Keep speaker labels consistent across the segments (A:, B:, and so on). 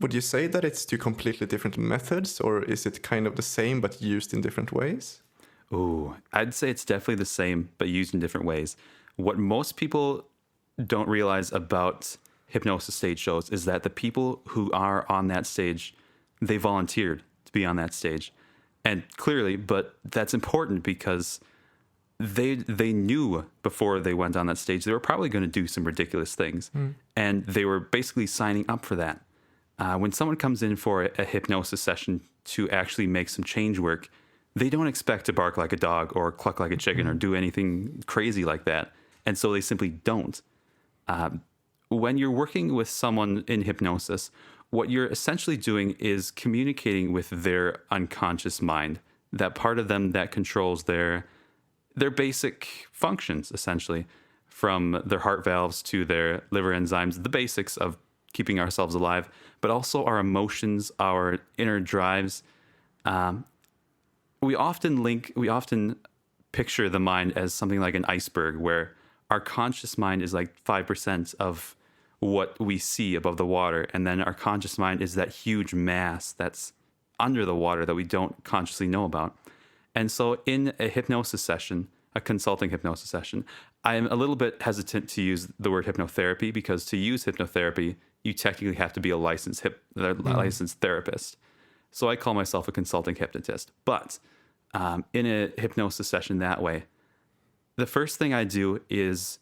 A: Would you say that it's two completely different methods, or is it kind of the same but used in different ways?
B: Ooh, I'd say it's definitely the same, but used in different ways. What most people don't realize about hypnosis stage shows is that the people who are on that stage, they volunteered to be on that stage. And clearly, but that's important because they knew before they went on that stage they were probably going to do some ridiculous things, and they were basically signing up for that. When someone comes in for a hypnosis session to actually make some change work, they don't expect to bark like a dog or cluck like a chicken or do anything crazy like that, and so they simply don't. When you're working with someone in hypnosis, what you're essentially doing is communicating with their unconscious mind, that part of them that controls their basic functions, essentially, from their heart valves to their liver enzymes, the basics of keeping ourselves alive, but also our emotions, our inner drives. We often picture the mind as something like an iceberg, where our conscious mind is like 5% of what we see above the water, and then our conscious mind is that huge mass that's under the water that we don't consciously know about. And so in a hypnosis session, a consulting hypnosis session, I'm a little bit hesitant to use the word hypnotherapy, because to use hypnotherapy, you technically have to be a licensed therapist. So I call myself a consulting hypnotist. But in a hypnosis session that way, the first thing I do is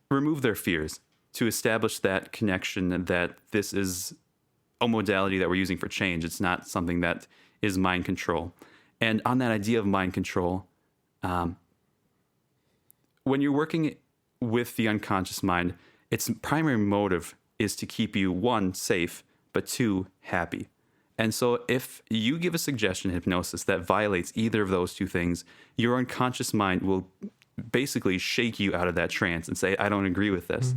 B: remove their fears to establish that connection, that this is a modality that we're using for change. It's not something that is mind control. And on that idea of mind control, when you're working with the unconscious mind, its primary motive is to keep you, one, safe, but two, happy. And so if you give a suggestion in hypnosis that violates either of those two things, your unconscious mind will basically shake you out of that trance and say, I don't agree with this.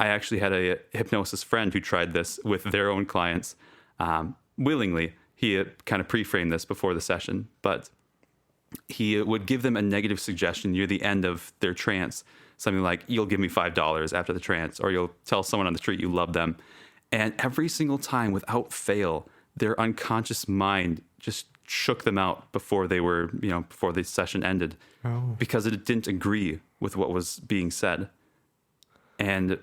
B: I actually had a hypnosis friend who tried this with their own clients willingly. He kind of pre-framed this before the session, but he would give them a negative suggestion near the end of their trance, something like, you'll give me $5 after the trance, or you'll tell someone on the street you love them. And every single time, without fail, their unconscious mind just shook them out before before the session ended, because it didn't agree with what was being said. And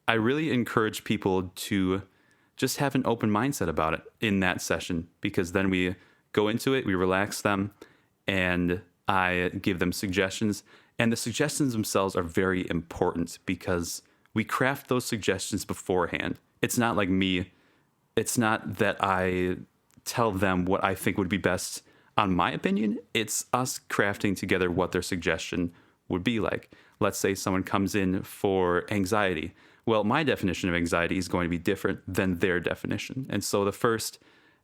B: I really encourage people to just have an open mindset about it in that session, because then we go into it, we relax them, and I give them suggestions. And the suggestions themselves are very important, because we craft those suggestions beforehand. It's not like me. It's not that I tell them what I think would be best on my opinion. It's us crafting together what their suggestion would be like. Let's say someone comes in for anxiety. Well, my definition of anxiety is going to be different than their definition. And so the first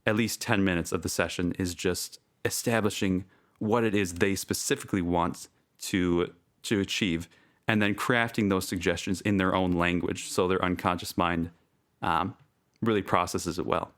B: at least 10 minutes of the session is just establishing what it is they specifically want to achieve, and then crafting those suggestions in their own language so their unconscious mind really processes it well.